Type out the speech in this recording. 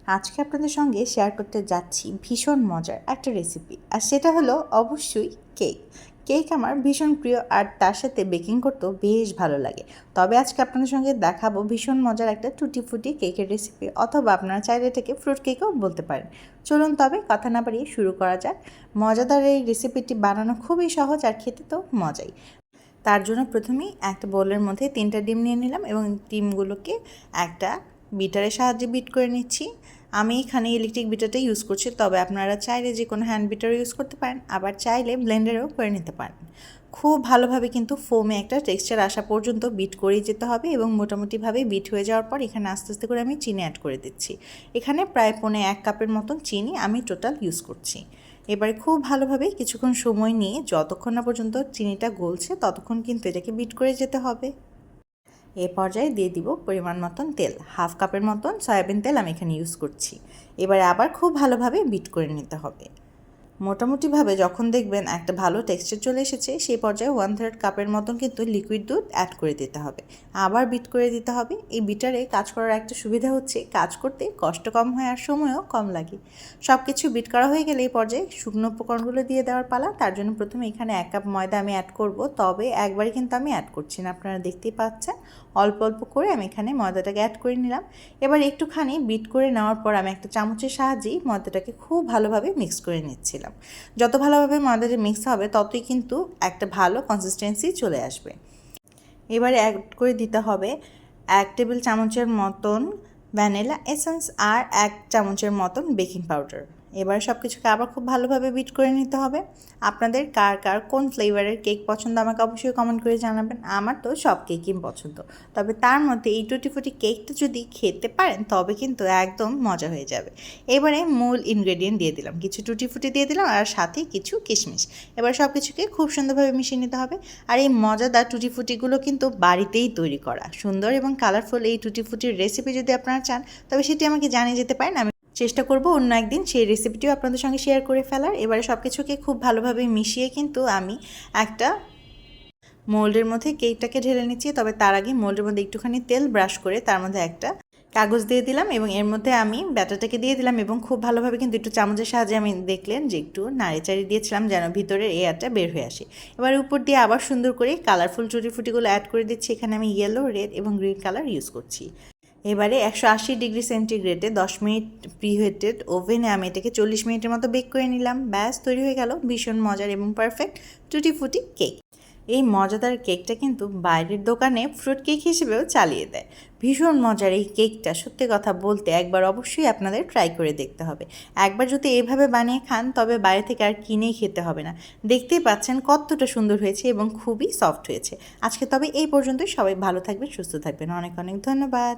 আজকে আপনাদের সঙ্গে শেয়ার করতে যাচ্ছি ভীষণ মজার একটা রেসিপি, আর সেটা হলো অবশ্যই কেক। কেক আমার ভীষণ প্রিয়, আর তার সাথে বেকিং করতেও বেশ ভালো লাগে। তবে আজকে আপনাদের সঙ্গে দেখাবো ভীষণ মজার একটা টুটি ফুটি কেকের রেসিপি, অথবা আপনারা চাইলে এটাকে ফ্রুট কেকও বলতে পারেন। চলুন তবে কথা না বাড়িয়ে শুরু করা যাক। মজাদার এই রেসিপিটি বানানো খুবই সহজ, আর খেতে তো মজাই। তার জন্য প্রথমেই একটা বোলের মধ্যে 3টা ডিম নিয়ে নিলাম এবং ডিমগুলোকে একটা বিটারের সাহায্যে বিট করে নিচ্ছি। আমি এখানে ইলেকট্রিক বিটারটা ইউজ করছি, তবে আপনারা চাইলে যে কোনো হ্যান্ড বিটারও ইউজ করতে পারেন, আবার চাইলে ব্লেন্ডারেও করে নিতে পারেন। খুব ভালোভাবে কিন্তু ফোমে একটা টেক্সচার আসা পর্যন্ত বিট করেই যেতে হবে, এবং মোটামুটিভাবে বিট হয়ে যাওয়ার পর এখানে আস্তে আস্তে করে আমি চিনি অ্যাড করে দিচ্ছি। এখানে প্রায় 1 কাপের মতন চিনি আমি টোটাল ইউজ করছি। এবারে খুব ভালোভাবে কিছুক্ষণ সময় নিয়ে যতক্ষণ না পর্যন্ত চিনিটা গলছে ততক্ষণ কিন্তু এটাকে বিট করে যেতে হবে। এ পর্যায়ে দিয়ে দিব পরিমাণ মতন তেল, 1/2 কাপের মতন সয়াবিন তেল আমি এখানে ইউজ করছি। এবারে আবার খুব ভালোভাবে বিট করে নিতে হবে। মোটামুটিভাবে যখন দেখবেন একটা ভালো টেক্সচার চলে এসেছে, সেই পর্যায়ে 1/3 কাপের মতন কিন্তু লিকুইড দুধ অ্যাড করে দিতে হবে। আবার বিট করে দিতে হবে। এই বিটারে কাজ করার একটা সুবিধা হচ্ছে কাজ করতে কষ্ট কম হয় আর সময়ও কম লাগে। সব কিছু বিট করা হয়ে গেলে এই পর্যায়ে শুকনো উপকরণগুলো দিয়ে দেওয়ার পালা। তার জন্য প্রথমে এখানে 1 কাপ ময়দা আমি অ্যাড করব, তবে একবারে কিন্তু আমি অ্যাড করছি না, আপনারা দেখতেই পাচ্ছেন। অল্প অল্প করে আমি এখানে ময়দাটাকে অ্যাড করে নিলাম। এবার একটুখানি বিট করে নেওয়ার পর আমি একটা চামচের সাহায্যেই ময়দাটাকে খুব ভালোভাবে মিক্স করে নিচ্ছিলাম। যত ভালোভাবে ময়দাটা মিক্স হবে ততই কিন্তু একটা ভালো কনসিস্টেন্সি চলে আসবে। এবারে অ্যাড করে দিতে হবে 1 টেবিল চামচের মতন ভ্যানিলা এসেন্স আর 1 চামচের মতন বেকিং পাউডার। এবার সব কিছুকে আবার খুব ভালোভাবে বিট করে নিতে হবে। আপনাদের কার কার কোন ফ্লেভারের কেক পছন্দ আমাকে অবশ্যই কমেন্ট করে জানাবেন। আমার তো সব কেকই পছন্দ, তবে তার মধ্যে এই টুটি ফুটি কেকটা যদি খেতে পারেন তবে কিন্তু একদম মজা হয়ে যাবে। এবারে মূল ইনগ্রেডিয়েন্ট দিয়ে দিলাম, কিছু টুটি ফুটি দিয়ে দিলাম, আর সাথে কিছু কিশমিশ। এবার সব কিছুকে খুব সুন্দরভাবে মিশিয়ে নিতে হবে। আর এই মজাদার টুটি ফুটিগুলো কিন্তু বাড়িতেই তৈরি করা সুন্দর এবং কালারফুল এই টুটি ফুটির রেসিপি যদি আপনারা চান তবে সেটি আমাকে জানিয়ে যেতে পারেন। আমি চেষ্টা করব অন্য একদিন সেই রেসিপিটিও আপনাদের সঙ্গে শেয়ার করে ফেলার। এবারে সব কিছুকে খুব ভালোভাবে মিশিয়ে কিন্তু আমি একটা মোল্ডের মধ্যে কেকটাকে ঢেলে নিচ্ছি। তবে তার আগে মোল্ডের মধ্যে একটুখানি তেল ব্রাশ করে তার মধ্যে একটা কাগজ দিয়ে দিলাম, এবং এর মধ্যে আমি ব্যাটারটাকে দিয়ে দিলাম, এবং খুব ভালোভাবে কিন্তু একটু চামচের সাহায্যে আমি দেখলেন যে একটু নাড়িচাড়ি দিয়েছিলাম যেন ভিতরের এয়ারটা বের হয়ে আসে। এবার উপর দিয়ে আবার সুন্দর করে কালারফুল টুটি ফুটিগুলো অ্যাড করে দিচ্ছি। এখানে আমি ইয়েলো, রেড এবং গ্রিন কালার ইউজ করছি। এবারে 180 ডিগ্রি সেন্টিগ্রেডে 10 মিনিট প্রিহিটেড ওভেনে আমি এটাকে 40 মিনিটের মতো বেক করে নিলাম। ব্যাস তৈরি হয়ে গেল ভীষণ মজার এবং পারফেক্ট টুটি ফুটি কেক। এই মজাদার কেকটা কিন্তু বাইরের দোকানে ফ্রুট কেক হিসেবেও চালিয়ে দেয়। ভীষণ মজার এই কেকটা, সত্যি কথা বলতে একবার অবশ্যই আপনাদের ট্রাই করে দেখতে হবে। একবার যদি এইভাবে বানিয়ে খান তবে বাইরে থেকে আর কিনেই খেতে হবে না। দেখতেই পাচ্ছেন কতটা সুন্দর হয়েছে এবং খুবই সফট হয়েছে। আজকে তবে এই পর্যন্তই। সবাই ভালো থাকবেন, সুস্থ থাকবেন। অনেক অনেক ধন্যবাদ।